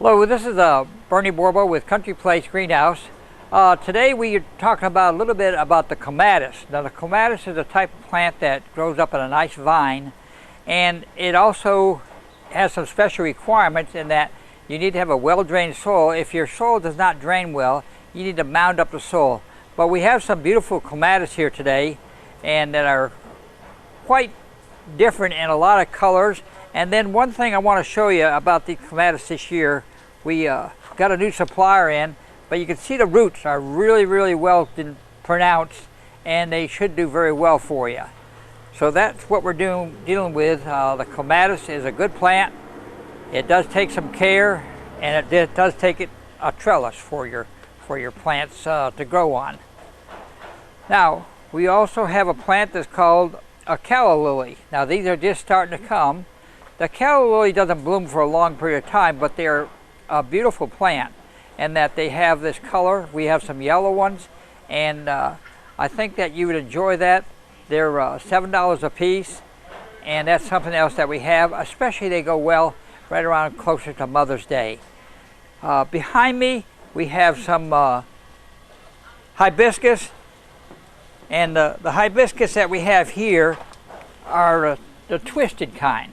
Hello, this is Bernie Borbo with Country Place Greenhouse. Today we are talking about a little bit about the clematis. Now the clematis is a type of plant that grows up in a nice vine, and it also has some special requirements in that you need to have a well-drained soil. If your soil does not drain well, you need to mound up the soil. But we have some beautiful clematis here today, and that are quite different in a lot of colors. And then one thing I want to show you about the clematis this year, we got a new supplier in, but you can see the roots are really well pronounced, and they should do very well for you. So that's what we're dealing with. The clematis is a good plant. It does take some care, and it does take a trellis for your plants to grow on. Now we also have a plant that's called a calla lily. Now these are just starting to come. The calla lily doesn't bloom for a long period of time, but they're a beautiful plant in that they have this color. We have some yellow ones, and I think that you would enjoy that. They're $7 a piece, and that's something else that we have. Especially they go well right around closer to Mother's Day. Behind me we have some hibiscus, and the hibiscus that we have here are the twisted kind.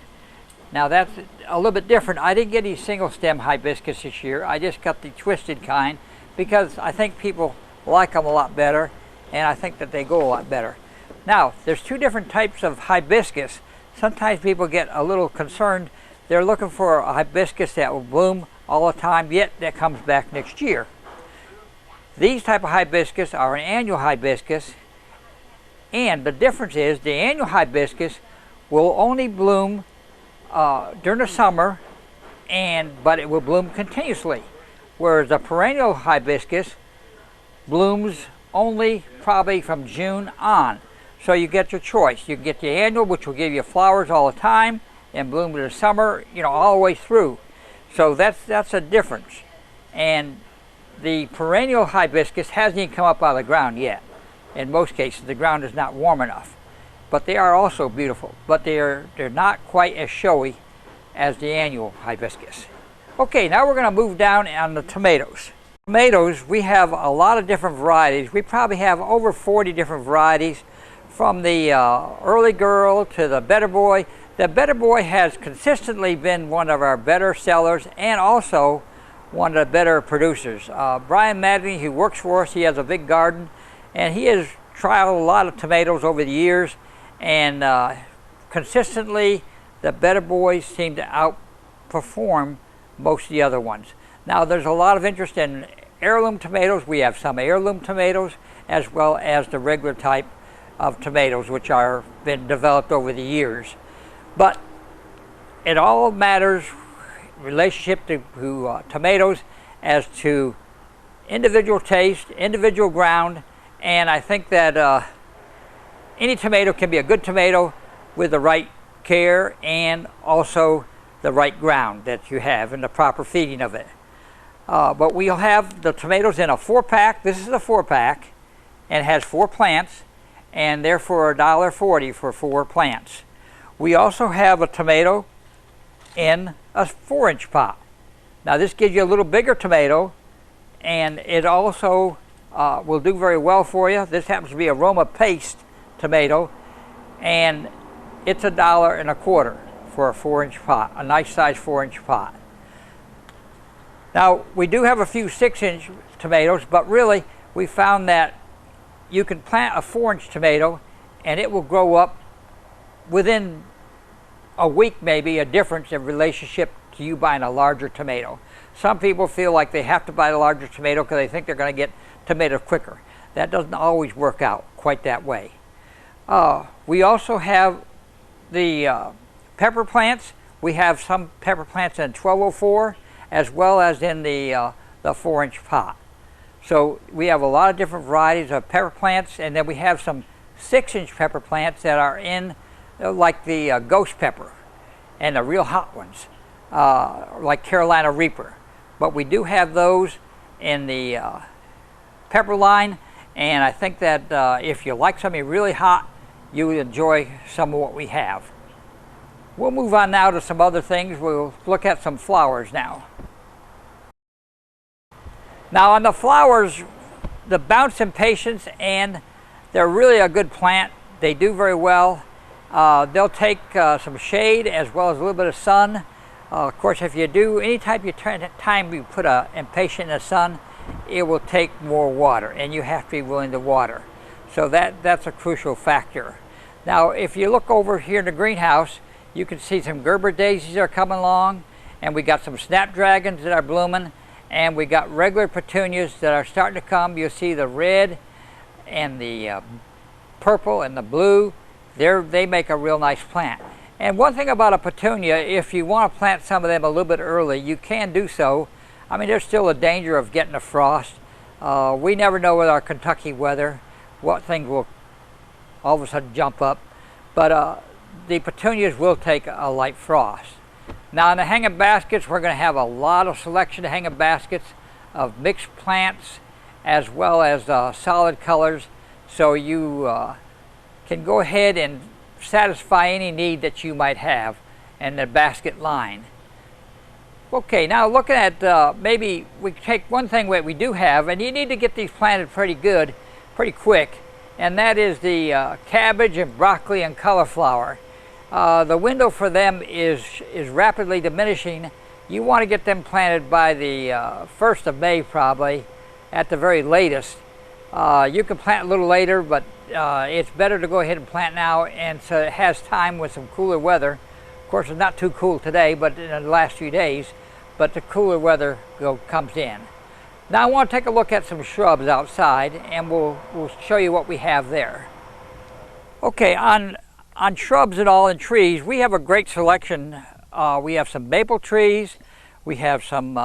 Now that's a little bit different. I didn't get any single stem hibiscus this year. I just got the twisted kind because I think people like them a lot better, and I think that they go a lot better. Now there's two different types of hibiscus. Sometimes people get a little concerned. They're looking for a hibiscus that will bloom all the time, yet that comes back next year. These type of hibiscus are an annual hibiscus, and the difference is the annual hibiscus will only bloom during the summer, but it will bloom continuously, whereas the perennial hibiscus blooms only probably from June on. So you get your choice. You can get the annual, which will give you flowers all the time and bloom in the summer, all the way through. So that's a difference. And the perennial hibiscus hasn't even come up out of the ground yet. In most cases, the ground is not warm enough. But they are also beautiful, but they're not quite as showy as the annual hibiscus. Okay, now we're going to move down on the tomatoes. Tomatoes, we have a lot of different varieties. We probably have over 40 different varieties, from the early girl to the better boy. The better boy has consistently been one of our better sellers and also one of the better producers. Brian Madden, who works for us, he has a big garden, and he has tried a lot of tomatoes over the years, and consistently the better boys seem to outperform most of the other ones. Now there's a lot of interest in heirloom tomatoes. We have some heirloom tomatoes as well as the regular type of tomatoes, which are been developed over the years. But it all matters relationship to tomatoes as to individual taste, individual ground, and I think that any tomato can be a good tomato with the right care and also the right ground that you have and the proper feeding of it. But we'll have the tomatoes in a 4-pack. This is a 4-pack, and it has 4 plants, and therefore $1.40 for 4 plants. We also have a tomato in a 4-inch pot. Now this gives you a little bigger tomato, and it also will do very well for you. This happens to be a Roma paste tomato, and it's $1.25 for a 4-inch pot, a nice size 4-inch pot. Now we do have a few 6-inch tomatoes, but really we found that you can plant a 4-inch tomato and it will grow up within a week, maybe, a difference in relationship to you buying a larger tomato. Some people feel like they have to buy a larger tomato because they think they're going to get tomatoes quicker. That doesn't always work out quite that way. We also have the pepper plants. We have some pepper plants in 1204 as well as in the 4-inch pot. So we have a lot of different varieties of pepper plants, and then we have some 6-inch pepper plants that are in like the ghost pepper and the real hot ones, like Carolina Reaper. But we do have those in the pepper line, and I think that if you like something really hot, you will enjoy some of what we have. We'll move on now to some other things. We'll look at some flowers now. Now on the flowers, the Bounce and Patience, and they're really a good plant. They do very well. They'll take some shade as well as a little bit of sun. Of course, if you do any type of time you put a impatient in the sun, it will take more water, and you have to be willing to water. So that's a crucial factor. Now, if you look over here in the greenhouse, you can see some Gerber daisies are coming along, and we got some snapdragons that are blooming, and we got regular petunias that are starting to come. You'll see the red and the purple and the blue. They make a real nice plant. And one thing about a petunia, if you want to plant some of them a little bit early, you can do so. I mean, there's still a danger of getting a frost. We never know with our Kentucky weather what things will all of a sudden jump up. But the petunias will take a light frost. Now in the hanging baskets, we're going to have a lot of selection of hanging baskets of mixed plants as well as solid colors. So you can go ahead and satisfy any need that you might have in the basket line. Okay, now looking at maybe we take one thing that we do have, and you need to get these planted pretty quick, and that is the cabbage and broccoli and cauliflower. The window for them is rapidly diminishing. You want to get them planted by the 1st of May probably, at the very latest. You can plant a little later, but it's better to go ahead and plant now, and so it has time with some cooler weather. Of course, it's not too cool today, but in the last few days, but the cooler weather comes in. Now I want to take a look at some shrubs outside, and we'll show you what we have there. Okay, on shrubs and all and trees, we have a great selection. We have some maple trees, we have some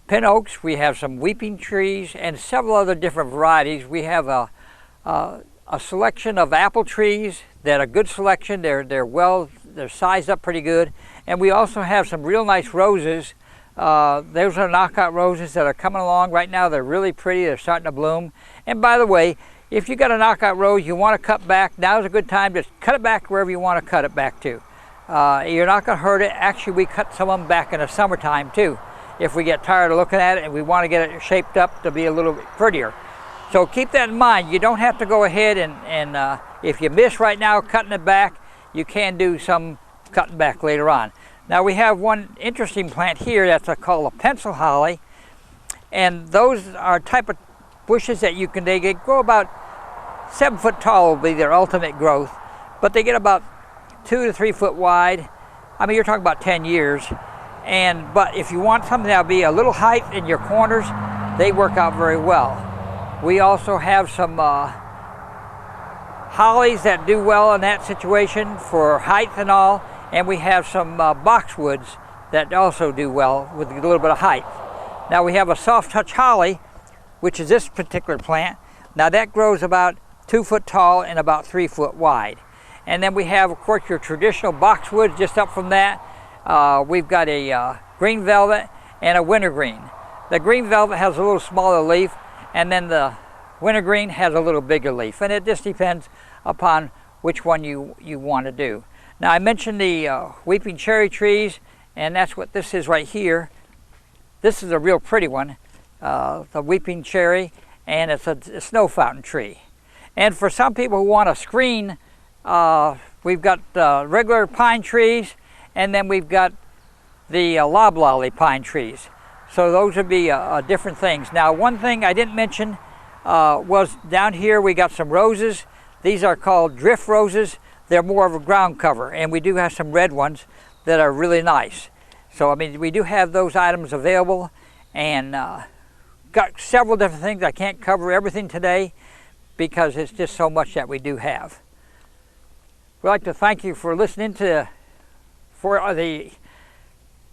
pin oaks, we have some weeping trees, and several other different varieties. We have a selection of apple trees that are a good selection. They're sized up pretty good, and we also have some real nice roses. Those are knockout roses that are coming along right now. They're really pretty. They're starting to bloom. And by the way, if you got a knockout rose you want to cut back, now's a good time to cut it back wherever you want to cut it back to. You're not going to hurt it. Actually, we cut some of them back in the summertime too, if we get tired of looking at it and we want to get it shaped up to be a little bit prettier. So keep that in mind. You don't have to go ahead and if you miss right now cutting it back, you can do some cutting back later on. Now we have one interesting plant here that's called a pencil holly, and those are type of bushes that they grow about 7 foot tall will be their ultimate growth, but they get about 2 to 3 foot wide. I mean, you're talking about 10 years. But if you want something that'll be a little height in your corners, they work out very well. We also have some hollies that do well in that situation for height and all, and we have some boxwoods that also do well with a little bit of height. Now we have a soft touch holly, which is this particular plant. Now that grows about 2 foot tall and about 3 foot wide. And then we have, of course, your traditional boxwood. Just up from that, we've got a green velvet and a wintergreen. The green velvet has a little smaller leaf, and then the wintergreen has a little bigger leaf. And it just depends upon which one you want to do. Now I mentioned the weeping cherry trees, and that's what this is right here. This is a real pretty one, the weeping cherry, and it's a snow fountain tree. And for some people who want to screen, we've got regular pine trees, and then we've got the loblolly pine trees. So those would be different things. Now one thing I didn't mention was down here we got some roses. These are called drift roses. They're more of a ground cover, and we do have some red ones that are really nice. So I mean, we do have those items available, and got several different things. I can't cover everything today because it's just so much that we do have. We'd like to thank you for listening to the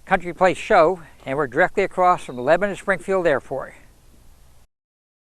Country Place Show, and we're directly across from Lebanon Springfield Airport.